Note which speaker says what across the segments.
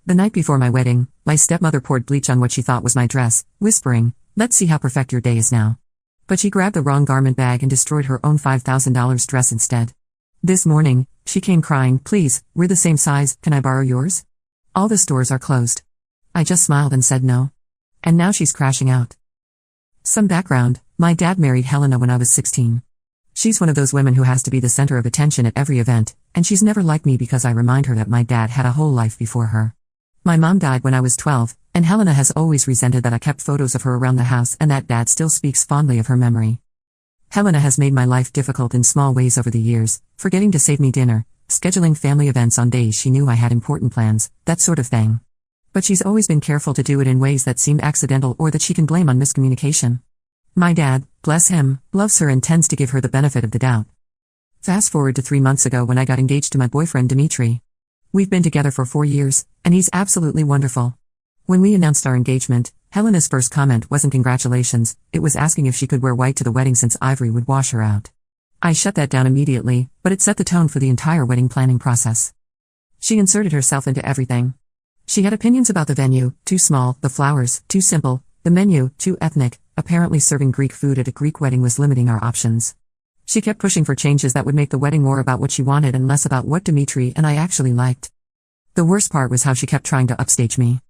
Speaker 1: The night before my wedding, my stepmother poured bleach on what she thought was my dress, whispering, "Let's see how perfect your day is now." But she grabbed the wrong garment bag and destroyed her own $5,000 dress instead. This morning, she came crying, "Please, we're the same size, can I borrow yours? All the stores are closed." I just smiled and said no. And now she's crashing out. Some background: my dad married Helena when I was 16. She's one of those women who has to be the center of attention at every event, and she's never liked me because I remind her that my dad had a whole life before her. My mom died when I was 12, and Helena has always resented that I kept photos of her around the house and that dad still speaks fondly of her memory. Helena has made my life difficult in small ways over the years, forgetting to save me dinner, scheduling family events on days she knew I had important plans, that sort of thing. But she's always been careful to do it in ways that seem accidental or that she can blame on miscommunication. My dad, bless him, loves her and tends to give her the benefit of the doubt. Fast forward to 3 months ago when I got engaged to my boyfriend Dimitri. We've been together for 4 years, and he's absolutely wonderful. When we announced our engagement, Helena's first comment wasn't congratulations, it was asking if she could wear white to the wedding since Ivory would wash her out. I shut that down immediately, but it set the tone for the entire wedding planning process. She inserted herself into everything. She had opinions about the venue: too small, the flowers, too simple, the menu, too ethnic. Apparently serving Greek food at a Greek wedding was limiting our options. She kept pushing for changes that would make the wedding more about what she wanted and less about what Dimitri and I actually liked. The worst part was how she kept trying to upstage me.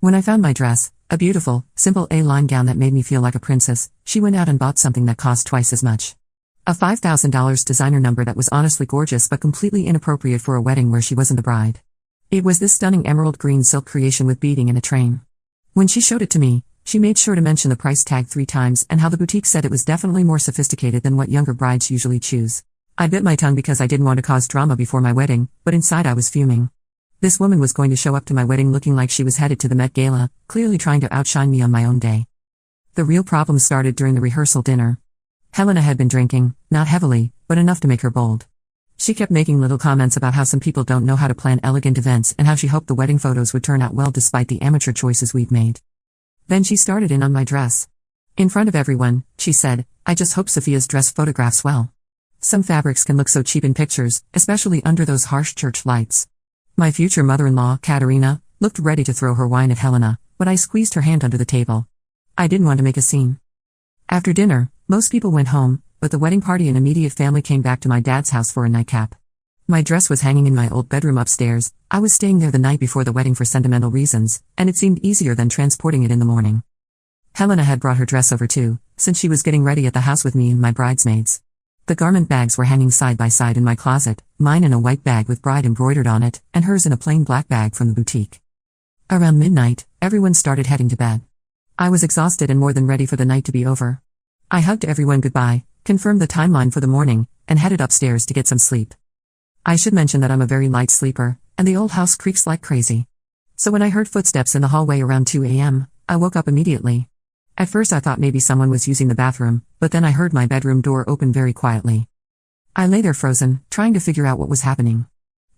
Speaker 1: When I found my dress, a beautiful, simple A-line gown that made me feel like a princess, she went out and bought something that cost twice as much. A $5,000 designer number that was honestly gorgeous but completely inappropriate for a wedding where she wasn't the bride. It was this stunning emerald green silk creation with beading and a train. When she showed it to me, she made sure to mention the price tag 3 times and how the boutique said it was definitely more sophisticated than what younger brides usually choose. I bit my tongue because I didn't want to cause drama before my wedding, but inside I was fuming. This woman was going to show up to my wedding looking like she was headed to the Met Gala, clearly trying to outshine me on my own day. The real problem started during the rehearsal dinner. Helena had been drinking, not heavily, but enough to make her bold. She kept making little comments about how some people don't know how to plan elegant events and how she hoped the wedding photos would turn out well despite the amateur choices we'd made. Then she started in on my dress. In front of everyone, she said, "I just hope Sophia's dress photographs well. Some fabrics can look so cheap in pictures, especially under those harsh church lights." My future mother-in-law, Katerina, looked ready to throw her wine at Helena, but I squeezed her hand under the table. I didn't want to make a scene. After dinner, most people went home, but the wedding party and immediate family came back to my dad's house for a nightcap. My dress was hanging in my old bedroom upstairs. I was staying there the night before the wedding for sentimental reasons, and it seemed easier than transporting it in the morning. Helena had brought her dress over too, since she was getting ready at the house with me and my bridesmaids. The garment bags were hanging side by side in my closet, mine in a white bag with bride embroidered on it, and hers in a plain black bag from the boutique. Around midnight, everyone started heading to bed. I was exhausted and more than ready for the night to be over. I hugged everyone goodbye, confirmed the timeline for the morning, and headed upstairs to get some sleep. I should mention that I'm a very light sleeper, and the old house creaks like crazy. So when I heard footsteps in the hallway around 2 a.m., I woke up immediately. At first I thought maybe someone was using the bathroom, but then I heard my bedroom door open very quietly. I lay there frozen, trying to figure out what was happening.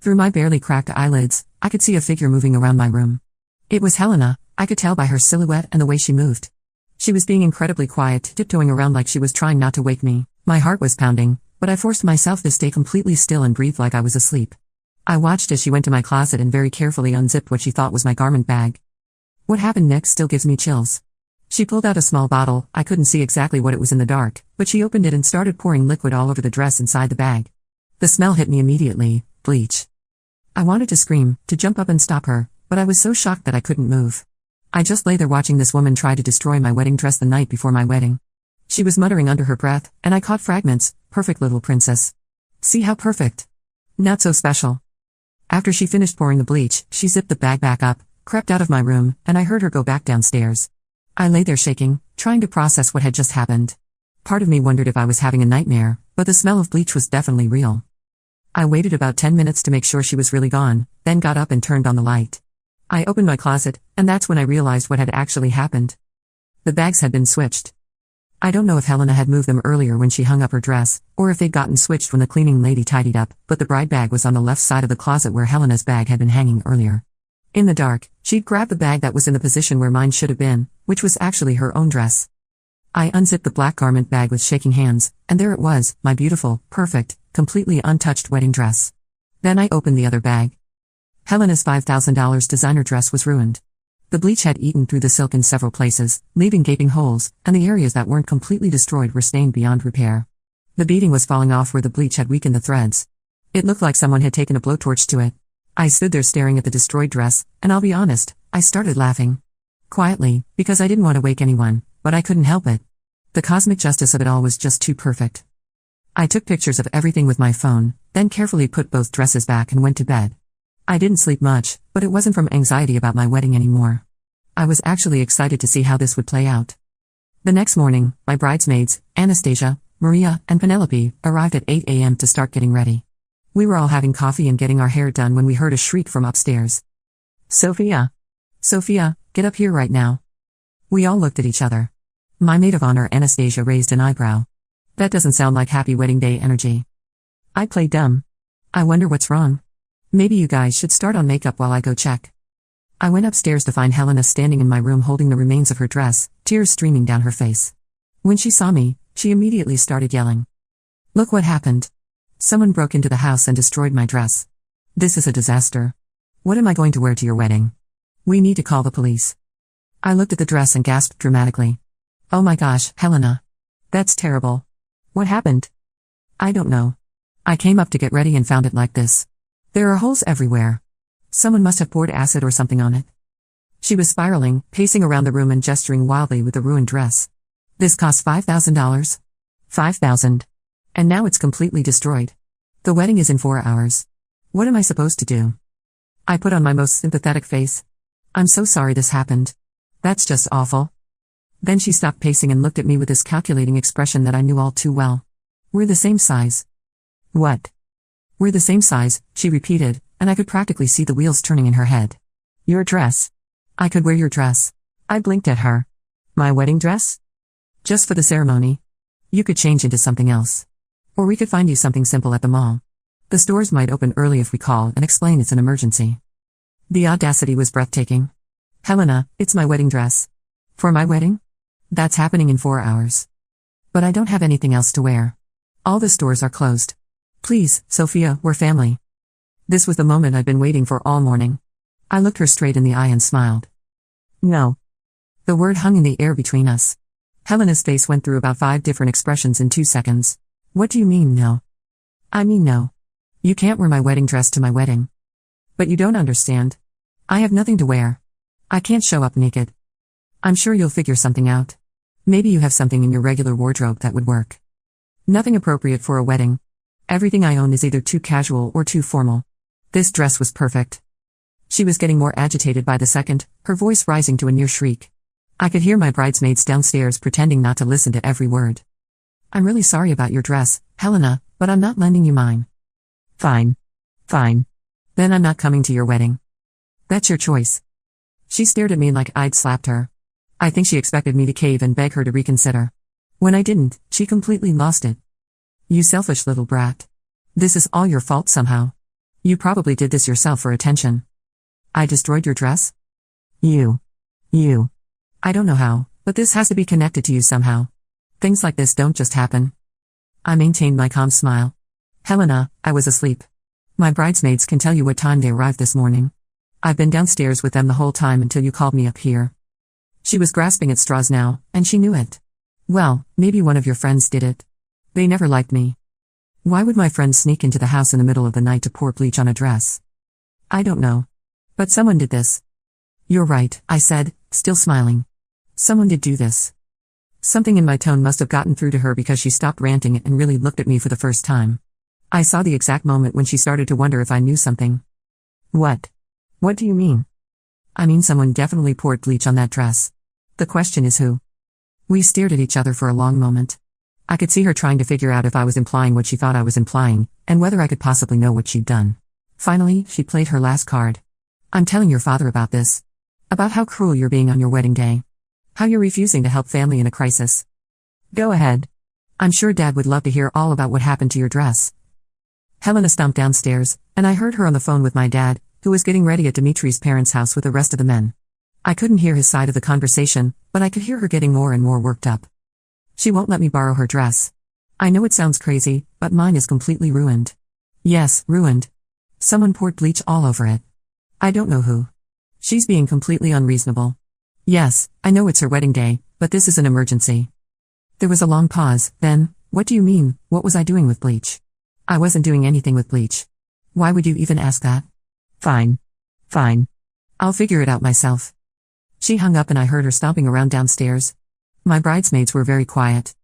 Speaker 1: Through my barely cracked eyelids, I could see a figure moving around my room. It was Helena. I could tell by her silhouette and the way she moved. She was being incredibly quiet, tiptoeing around like she was trying not to wake me. My heart was pounding, but I forced myself to stay completely still and breathe like I was asleep. I watched as she went to my closet and very carefully unzipped what she thought was my garment bag. What happened next still gives me chills. She pulled out a small bottle. I couldn't see exactly what it was in the dark, but she opened it and started pouring liquid all over the dress inside the bag. The smell hit me immediately: bleach. I wanted to scream, to jump up and stop her, but I was so shocked that I couldn't move. I just lay there watching this woman try to destroy my wedding dress the night before my wedding. She was muttering under her breath, and I caught fragments: "Perfect little princess. See how perfect. Not so special." After she finished pouring the bleach, she zipped the bag back up, crept out of my room, and I heard her go back downstairs. I lay there shaking, trying to process what had just happened. Part of me wondered if I was having a nightmare, but the smell of bleach was definitely real. I waited about 10 minutes to make sure she was really gone, then got up and turned on the light. I opened my closet, and that's when I realized what had actually happened. The bags had been switched. I don't know if Helena had moved them earlier when she hung up her dress, or if they'd gotten switched when the cleaning lady tidied up, but the bride bag was on the left side of the closet where Helena's bag had been hanging earlier. In the dark, she'd grabbed the bag that was in the position where mine should have been, which was actually her own dress. I unzipped the black garment bag with shaking hands, and there it was, my beautiful, perfect, completely untouched wedding dress. Then I opened the other bag. Helena's $5,000 designer dress was ruined. The bleach had eaten through the silk in several places, leaving gaping holes, and the areas that weren't completely destroyed were stained beyond repair. The beading was falling off where the bleach had weakened the threads. It looked like someone had taken a blowtorch to it. I stood there staring at the destroyed dress, and I'll be honest, I started laughing. Quietly, because I didn't want to wake anyone, but I couldn't help it. The cosmic justice of it all was just too perfect. I took pictures of everything with my phone, then carefully put both dresses back and went to bed. I didn't sleep much, but it wasn't from anxiety about my wedding anymore. I was actually excited to see how this would play out. The next morning, my bridesmaids, Anastasia, Maria, and Penelope, arrived at 8 a.m. to start getting ready. We were all having coffee and getting our hair done when we heard a shriek from upstairs. Sophia! Sophia, get up here right now. We all looked at each other. My maid of honor, Anastasia, raised an eyebrow. That doesn't sound like happy wedding day energy. I played dumb. I wonder what's wrong. Maybe you guys should start on makeup while I go check. I went upstairs to find Helena standing in my room holding the remains of her dress, tears streaming down her face. When she saw me, she immediately started yelling. Look what happened. Someone broke into the house and destroyed my dress. This is a disaster. What am I going to wear to your wedding? We need to call the police. I looked at the dress and gasped dramatically. Oh my gosh, Helena. That's terrible. What happened? I don't know. I came up to get ready and found it like this. There are holes everywhere. Someone must have poured acid or something on it. She was spiraling, pacing around the room and gesturing wildly with the ruined dress. This cost $5,000. $5,000. And now it's completely destroyed. The wedding is in 4 hours. What am I supposed to do? I put on my most sympathetic face. I'm so sorry this happened. That's just awful. Then she stopped pacing and looked at me with this calculating expression that I knew all too well. We're the same size. What? We're the same size, she repeated, and I could practically see the wheels turning in her head. Your dress. I could wear your dress. I blinked at her. My wedding dress? Just for the ceremony. You could change into something else. Or we could find you something simple at the mall. The stores might open early if we call and explain it's an emergency. The audacity was breathtaking. Helena, it's my wedding dress. For my wedding? That's happening in 4 hours. But I don't have anything else to wear. All the stores are closed. Please, Sophia, we're family. This was the moment I'd been waiting for all morning. I looked her straight in the eye and smiled. No. The word hung in the air between us. Helena's face went through about 5 different expressions in 2 seconds. What do you mean, no? I mean no. You can't wear my wedding dress to my wedding. But you don't understand. I have nothing to wear. I can't show up naked. I'm sure you'll figure something out. Maybe you have something in your regular wardrobe that would work. Nothing appropriate for a wedding. Everything I own is either too casual or too formal. This dress was perfect. She was getting more agitated by the second, her voice rising to a near shriek. I could hear my bridesmaids downstairs pretending not to listen to every word. I'm really sorry about your dress, Helena, but I'm not lending you mine. Fine. Fine. Then I'm not coming to your wedding. That's your choice. She stared at me like I'd slapped her. I think she expected me to cave and beg her to reconsider. When I didn't, she completely lost it. You selfish little brat. This is all your fault somehow. You probably did this yourself for attention. I destroyed your dress? You. I don't know how, but this has to be connected to you somehow. Things like this don't just happen. I maintained my calm smile. Helena, I was asleep. My bridesmaids can tell you what time they arrived this morning. I've been downstairs with them the whole time until you called me up here. She was grasping at straws now, and she knew it. Well, maybe one of your friends did it. They never liked me. Why would my friends sneak into the house in the middle of the night to pour bleach on a dress? I don't know. But someone did this. You're right, I said, still smiling. Someone did do this. Something in my tone must have gotten through to her because she stopped ranting and really looked at me for the first time. I saw the exact moment when she started to wonder if I knew something. What? What do you mean? I mean someone definitely poured bleach on that dress. The question is who? We stared at each other for a long moment. I could see her trying to figure out if I was implying what she thought I was implying, and whether I could possibly know what she'd done. Finally, she played her last card. I'm telling your father about this. About how cruel you're being on your wedding day. How you're refusing to help family in a crisis. Go ahead. I'm sure Dad would love to hear all about what happened to your dress. Helena stomped downstairs, and I heard her on the phone with my dad, who was getting ready at Dimitri's parents' house with the rest of the men. I couldn't hear his side of the conversation, but I could hear her getting more and more worked up. She won't let me borrow her dress. I know it sounds crazy, but mine is completely ruined. Yes, ruined. Someone poured bleach all over it. I don't know who. She's being completely unreasonable. Yes, I know it's her wedding day, but this is an emergency. There was a long pause, then, what do you mean, what was I doing with bleach? I wasn't doing anything with bleach. Why would you even ask that? Fine. Fine. I'll figure it out myself. She hung up and I heard her stomping around downstairs. My bridesmaids were very quiet.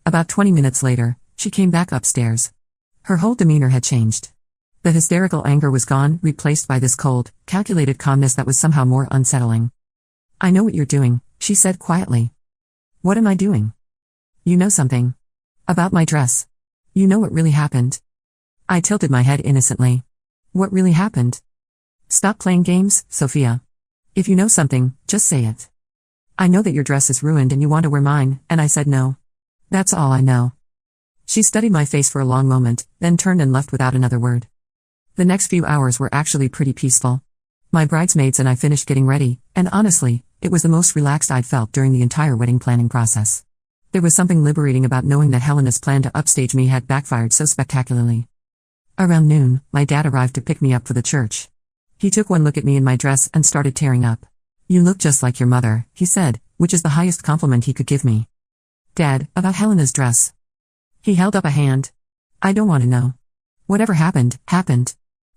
Speaker 1: About 20 minutes later, she came back upstairs. Her whole demeanor had changed. The hysterical anger was gone, replaced by this cold, calculated calmness that was somehow more unsettling. I know what you're doing, she said quietly. What am I doing? You know something. About my dress. You know what really happened. I tilted my head innocently. What really happened? Stop playing games, Sophia. If you know something, just say it. I know that your dress is ruined and you want to wear mine, and I said no. That's all I know. She studied my face for a long moment, then turned and left without another word. The next few hours were actually pretty peaceful. My bridesmaids and I finished getting ready, and honestly, it was the most relaxed I'd felt during the entire wedding planning process. There was something liberating about knowing that Helena's plan to upstage me had backfired so spectacularly. Around noon, my dad arrived to pick me up for the church. He took one look at me in my dress and started tearing up. You look just like your mother, he said, which is the highest compliment he could give me. Dad, about Helena's dress. He held up a hand. I don't want to know. Whatever happened, happened.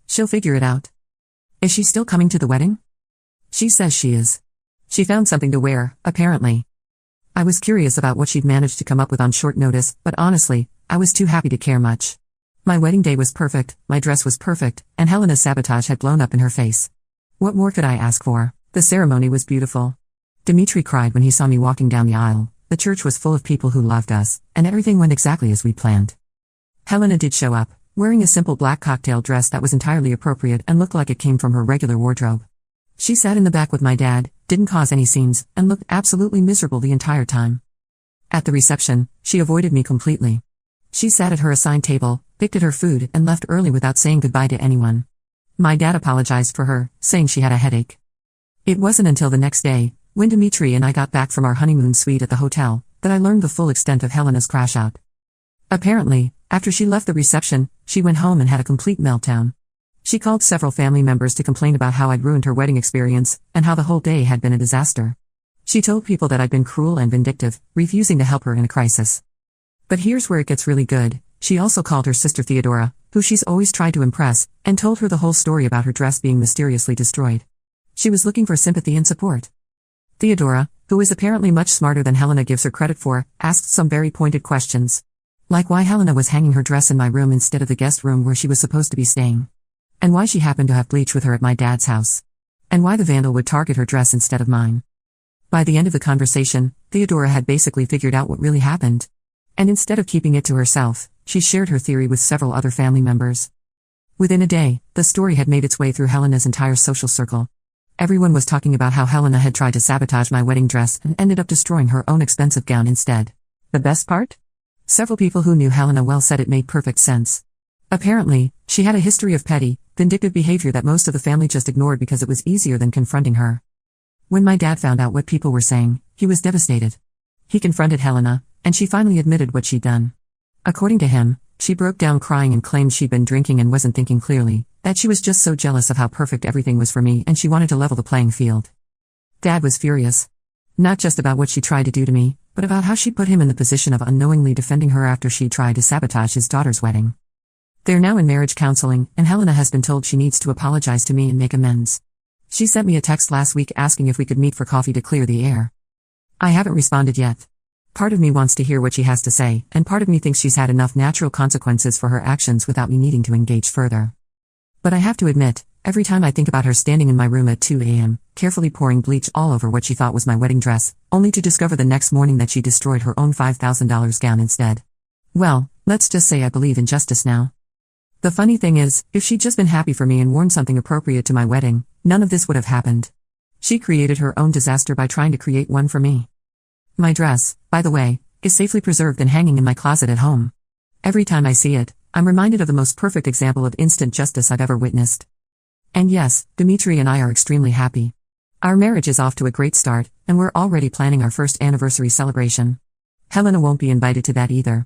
Speaker 1: She'll figure it out. Is she still coming to the wedding? She says she is. She found something to wear, apparently. I was curious about what she'd managed to come up with on short notice, but honestly, I was too happy to care much. My wedding day was perfect, my dress was perfect, and Helena's sabotage had blown up in her face. What more could I ask for? The ceremony was beautiful. Dmitri cried when he saw me walking down the aisle. The church was full of people who loved us, and everything went exactly as we planned. Helena did show up, wearing a simple black cocktail dress that was entirely appropriate and looked like it came from her regular wardrobe. She sat in the back with my dad, didn't cause any scenes, and looked absolutely miserable the entire time. At the reception, she avoided me completely. She sat at her assigned table, picked at her food, and left early without saying goodbye to anyone. My dad apologized for her, saying she had a headache. It wasn't until the next day, when Dmitri and I got back from our honeymoon suite at the hotel, that I learned the full extent of Helena's crash-out. Apparently, after she left the reception, she went home and had a complete meltdown. She called several family members to complain about how I'd ruined her wedding experience, and how the whole day had been a disaster. She told people that I'd been cruel and vindictive, refusing to help her in a crisis. But here's where it gets really good. She also called her sister Theodora, who she's always tried to impress, and told her the whole story about her dress being mysteriously destroyed. She was looking for sympathy and support. Theodora, who is apparently much smarter than Helena gives her credit for, asked some very pointed questions. Like why Helena was hanging her dress in my room instead of the guest room where she was supposed to be staying. And why she happened to have bleach with her at my dad's house. And why the vandal would target her dress instead of mine. By the end of the conversation, Theodora had basically figured out what really happened. And instead of keeping it to herself, she shared her theory with several other family members. Within a day, the story had made its way through Helena's entire social circle. Everyone was talking about how Helena had tried to sabotage my wedding dress and ended up destroying her own expensive gown instead. The best part? Several people who knew Helena well said it made perfect sense. Apparently, she had a history of petty, vindictive behavior that most of the family just ignored because it was easier than confronting her. When my dad found out what people were saying, he was devastated. He confronted Helena, and she finally admitted what she'd done. According to him, she broke down crying and claimed she'd been drinking and wasn't thinking clearly, that she was just so jealous of how perfect everything was for me and she wanted to level the playing field. Dad was furious. Not just about what she tried to do to me, but about how she put him in the position of unknowingly defending her after she tried to sabotage his daughter's wedding. They're now in marriage counseling, and Helena has been told she needs to apologize to me and make amends. She sent me a text last week asking if we could meet for coffee to clear the air. I haven't responded yet. Part of me wants to hear what she has to say, and part of me thinks she's had enough natural consequences for her actions without me needing to engage further. But I have to admit, every time I think about her standing in my room at 2 a.m., carefully pouring bleach all over what she thought was my wedding dress, only to discover the next morning that she destroyed her own $5,000 gown instead. Well, let's just say I believe in justice now. The funny thing is, if she'd just been happy for me and worn something appropriate to my wedding, none of this would have happened. She created her own disaster by trying to create one for me. My dress, by the way, is safely preserved and hanging in my closet at home. Every time I see it, I'm reminded of the most perfect example of instant justice I've ever witnessed. And yes, Dmitri and I are extremely happy. Our marriage is off to a great start, and we're already planning our first anniversary celebration. Helena won't be invited to that either.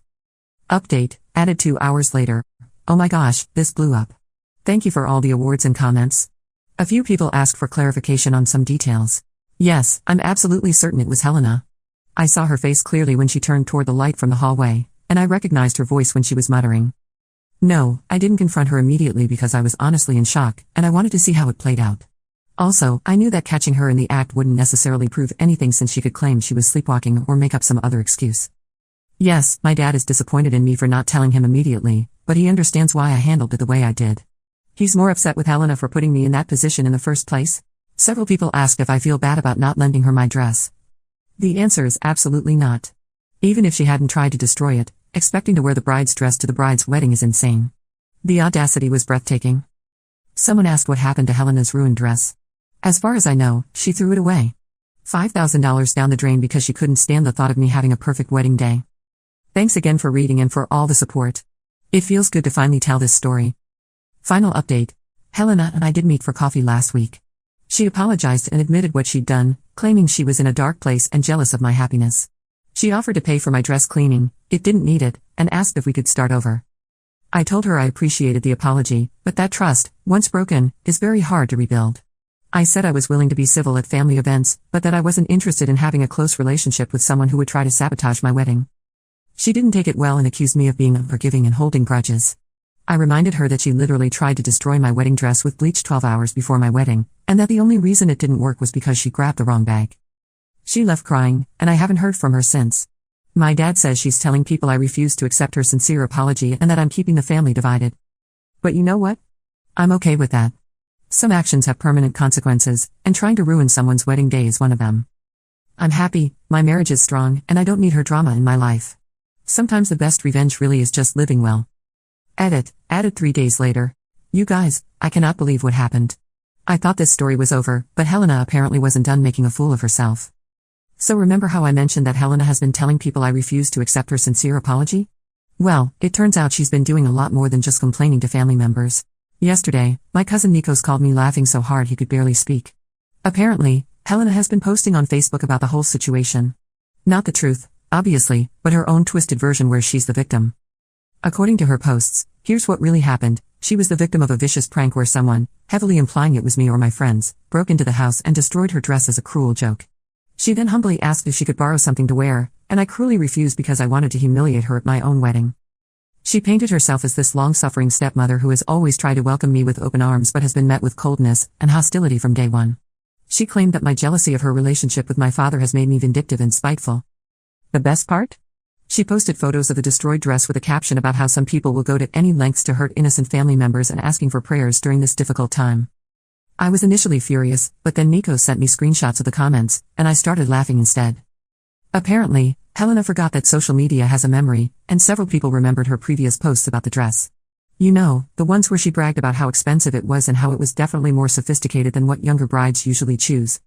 Speaker 1: Update, added 2 hours later. Oh my gosh, this blew up. Thank you for all the awards and comments. A few people asked for clarification on some details. Yes, I'm absolutely certain it was Helena. I saw her face clearly when she turned toward the light from the hallway, and I recognized her voice when she was muttering. No, I didn't confront her immediately because I was honestly in shock, and I wanted to see how it played out. Also, I knew that catching her in the act wouldn't necessarily prove anything since she could claim she was sleepwalking or make up some other excuse. Yes, my dad is disappointed in me for not telling him immediately, but he understands why I handled it the way I did. He's more upset with Helena for putting me in that position in the first place. Several people asked if I feel bad about not lending her my dress. The answer is absolutely not. Even if she hadn't tried to destroy it, expecting to wear the bride's dress to the bride's wedding is insane. The audacity was breathtaking. Someone asked what happened to Helena's ruined dress. As far as I know, she threw it away. $5,000 down the drain because she couldn't stand the thought of me having a perfect wedding day. Thanks again for reading and for all the support. It feels good to finally tell this story. Final update. Helena and I did meet for coffee last week. She apologized and admitted what she'd done, claiming she was in a dark place and jealous of my happiness. She offered to pay for my dress cleaning, it didn't need it, and asked if we could start over. I told her I appreciated the apology, but that trust, once broken, is very hard to rebuild. I said I was willing to be civil at family events, but that I wasn't interested in having a close relationship with someone who would try to sabotage my wedding. She didn't take it well and accused me of being unforgiving and holding grudges. I reminded her that she literally tried to destroy my wedding dress with bleach 12 hours before my wedding, and that the only reason it didn't work was because she grabbed the wrong bag. She left crying, and I haven't heard from her since. My dad says she's telling people I refuse to accept her sincere apology and that I'm keeping the family divided. But you know what? I'm okay with that. Some actions have permanent consequences, and trying to ruin someone's wedding day is one of them. I'm happy, my marriage is strong, and I don't need her drama in my life. Sometimes the best revenge really is just living well. Edit, added 3 days later. You guys, I cannot believe what happened. I thought this story was over, but Helena apparently wasn't done making a fool of herself. So remember how I mentioned that Helena has been telling people I refuse to accept her sincere apology? Well, it turns out she's been doing a lot more than just complaining to family members. Yesterday, my cousin Nikos called me laughing so hard he could barely speak. Apparently, Helena has been posting on Facebook about the whole situation. Not the truth, obviously, but her own twisted version where she's the victim. According to her posts, here's what really happened. She was the victim of a vicious prank where someone, heavily implying it was me or my friends, broke into the house and destroyed her dress as a cruel joke. She then humbly asked if she could borrow something to wear, and I cruelly refused because I wanted to humiliate her at my own wedding. She painted herself as this long-suffering stepmother who has always tried to welcome me with open arms but has been met with coldness and hostility from day one. She claimed that my jealousy of her relationship with my father has made me vindictive and spiteful. The best part? She posted photos of the destroyed dress with a caption about how some people will go to any lengths to hurt innocent family members and asking for prayers during this difficult time. I was initially furious, but then Nikos sent me screenshots of the comments, and I started laughing instead. Apparently, Helena forgot that social media has a memory, and several people remembered her previous posts about the dress. You know, the ones where she bragged about how expensive it was and how it was definitely more sophisticated than what younger brides usually choose.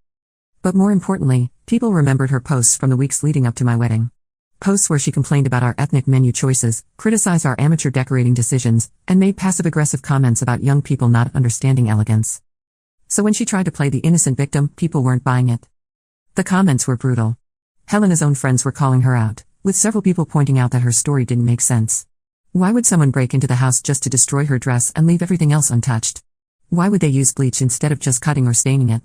Speaker 1: But more importantly, people remembered her posts from the weeks leading up to my wedding. Posts where she complained about our ethnic menu choices, criticized our amateur decorating decisions, and made passive-aggressive comments about young people not understanding elegance. So when she tried to play the innocent victim, people weren't buying it. The comments were brutal. Helena's own friends were calling her out, with several people pointing out that her story didn't make sense. Why would someone break into the house just to destroy her dress and leave everything else untouched? Why would they use bleach instead of just cutting or staining it?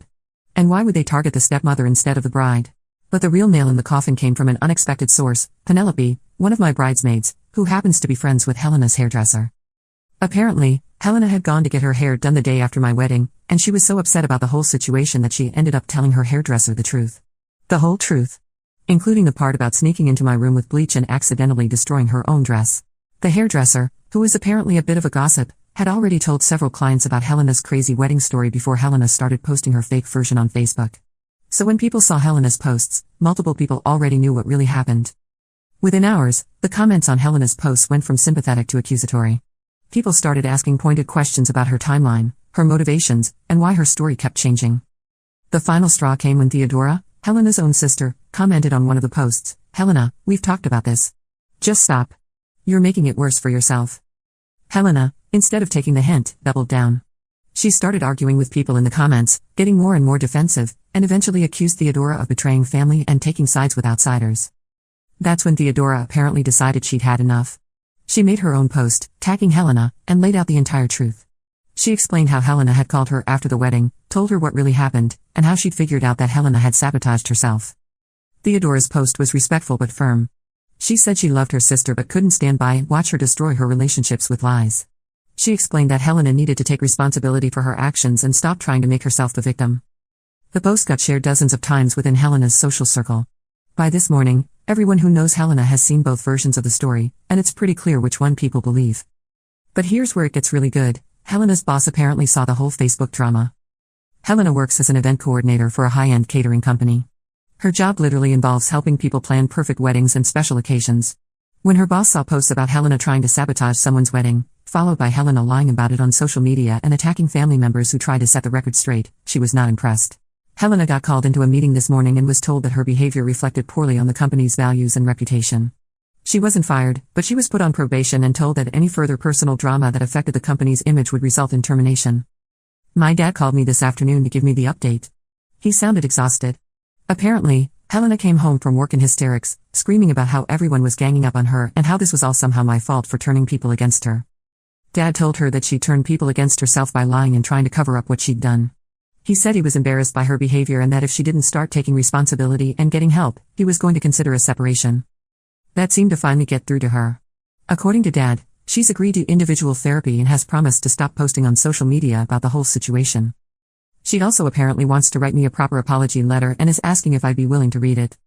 Speaker 1: And why would they target the stepmother instead of the bride? But the real nail in the coffin came from an unexpected source, Penelope, one of my bridesmaids, who happens to be friends with Helena's hairdresser. Apparently, Helena had gone to get her hair done the day after my wedding, and she was so upset about the whole situation that she ended up telling her hairdresser the truth. The whole truth. Including the part about sneaking into my room with bleach and accidentally destroying her own dress. The hairdresser, who is apparently a bit of a gossip, had already told several clients about Helena's crazy wedding story before Helena started posting her fake version on Facebook. So when people saw Helena's posts, multiple people already knew what really happened. Within hours, the comments on Helena's posts went from sympathetic to accusatory. People started asking pointed questions about her timeline, her motivations, and why her story kept changing. The final straw came when Theodora, Helena's own sister, commented on one of the posts, "Helena, we've talked about this. Just stop. You're making it worse for yourself." Helena, instead of taking the hint, doubled down. She started arguing with people in the comments, getting more and more defensive, and eventually accused Theodora of betraying family and taking sides with outsiders. That's when Theodora apparently decided she'd had enough. She made her own post, tagging Helena, and laid out the entire truth. She explained how Helena had called her after the wedding, told her what really happened, and how she'd figured out that Helena had sabotaged herself. Theodora's post was respectful but firm. She said she loved her sister but couldn't stand by and watch her destroy her relationships with lies. She explained that Helena needed to take responsibility for her actions and stop trying to make herself the victim. The post got shared dozens of times within Helena's social circle. By this morning, everyone who knows Helena has seen both versions of the story, and it's pretty clear which one people believe. But here's where it gets really good. Helena's boss apparently saw the whole Facebook drama. Helena works as an event coordinator for a high-end catering company. Her job literally involves helping people plan perfect weddings and special occasions. When her boss saw posts about Helena trying to sabotage someone's wedding, followed by Helena lying about it on social media and attacking family members who tried to set the record straight, she was not impressed. Helena got called into a meeting this morning and was told that her behavior reflected poorly on the company's values and reputation. She wasn't fired, but she was put on probation and told that any further personal drama that affected the company's image would result in termination. My dad called me this afternoon to give me the update. He sounded exhausted. Apparently, Helena came home from work in hysterics, screaming about how everyone was ganging up on her and how this was all somehow my fault for turning people against her. Dad told her that she turned people against herself by lying and trying to cover up what she'd done. He said he was embarrassed by her behavior and that if she didn't start taking responsibility and getting help, he was going to consider a separation. That seemed to finally get through to her. According to Dad, she's agreed to individual therapy and has promised to stop posting on social media about the whole situation. She also apparently wants to write me a proper apology letter and is asking if I'd be willing to read it.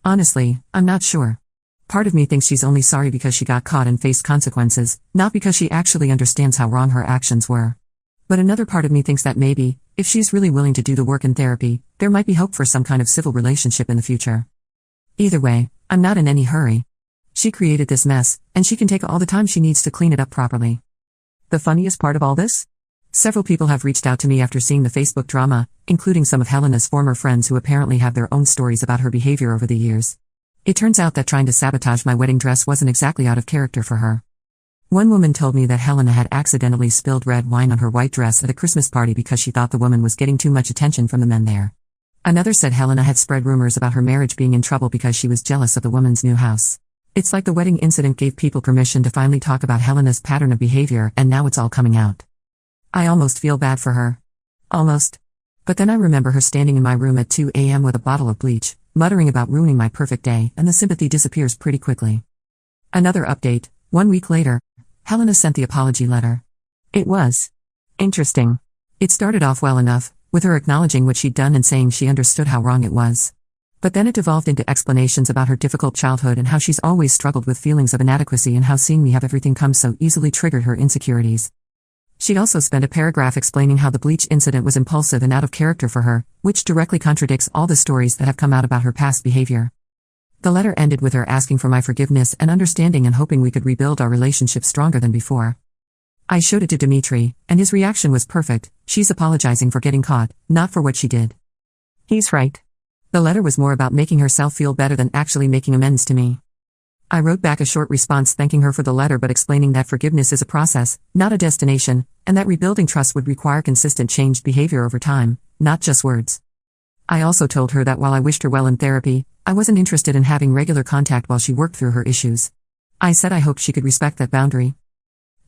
Speaker 1: Honestly, I'm not sure. Part of me thinks she's only sorry because she got caught and faced consequences, not because she actually understands how wrong her actions were. But another part of me thinks that maybe, if she's really willing to do the work in therapy, there might be hope for some kind of civil relationship in the future. Either way, I'm not in any hurry. She created this mess, and she can take all the time she needs to clean it up properly. The funniest part of all this? Several people have reached out to me after seeing the Facebook drama, including some of Helena's former friends who apparently have their own stories about her behavior over the years. It turns out that trying to sabotage my wedding dress wasn't exactly out of character for her. One woman told me that Helena had accidentally spilled red wine on her white dress at a Christmas party because she thought the woman was getting too much attention from the men there. Another said Helena had spread rumors about her marriage being in trouble because she was jealous of the woman's new house. It's like the wedding incident gave people permission to finally talk about Helena's pattern of behavior, and now it's all coming out. I almost feel bad for her. Almost. But then I remember her standing in my room at 2 a.m. with a bottle of bleach, muttering about ruining my perfect day, and the sympathy disappears pretty quickly. Another update, 1 week later, Helena sent the apology letter. It was interesting. It started off well enough, with her acknowledging what she'd done and saying she understood how wrong it was. But then it devolved into explanations about her difficult childhood and how she's always struggled with feelings of inadequacy and how seeing me have everything come so easily triggered her insecurities. She'd also spent a paragraph explaining how the bleach incident was impulsive and out of character for her, which directly contradicts all the stories that have come out about her past behavior. The letter ended with her asking for my forgiveness and understanding and hoping we could rebuild our relationship stronger than before. I showed it to Dimitri, and his reaction was perfect. She's apologizing for getting caught, not for what she did. He's right. The letter was more about making herself feel better than actually making amends to me. I wrote back a short response thanking her for the letter but explaining that forgiveness is a process, not a destination, and that rebuilding trust would require consistent changed behavior over time, not just words. I also told her that while I wished her well in therapy, I wasn't interested in having regular contact while she worked through her issues. I said I hoped she could respect that boundary.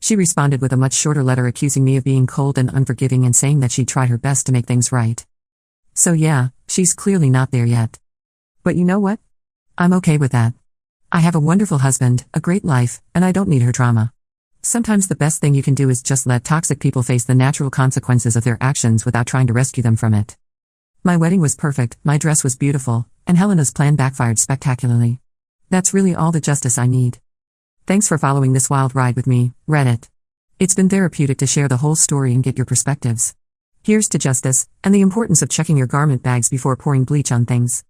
Speaker 1: She responded with a much shorter letter accusing me of being cold and unforgiving and saying that she'd tried her best to make things right. So yeah, she's clearly not there yet. But you know what? I'm okay with that. I have a wonderful husband, a great life, and I don't need her drama. Sometimes the best thing you can do is just let toxic people face the natural consequences of their actions without trying to rescue them from it. My wedding was perfect, my dress was beautiful, and Helena's plan backfired spectacularly. That's really all the justice I need. Thanks for following this wild ride with me, Reddit. It's been therapeutic to share the whole story and get your perspectives. Here's to justice, and the importance of checking your garment bags before pouring bleach on things.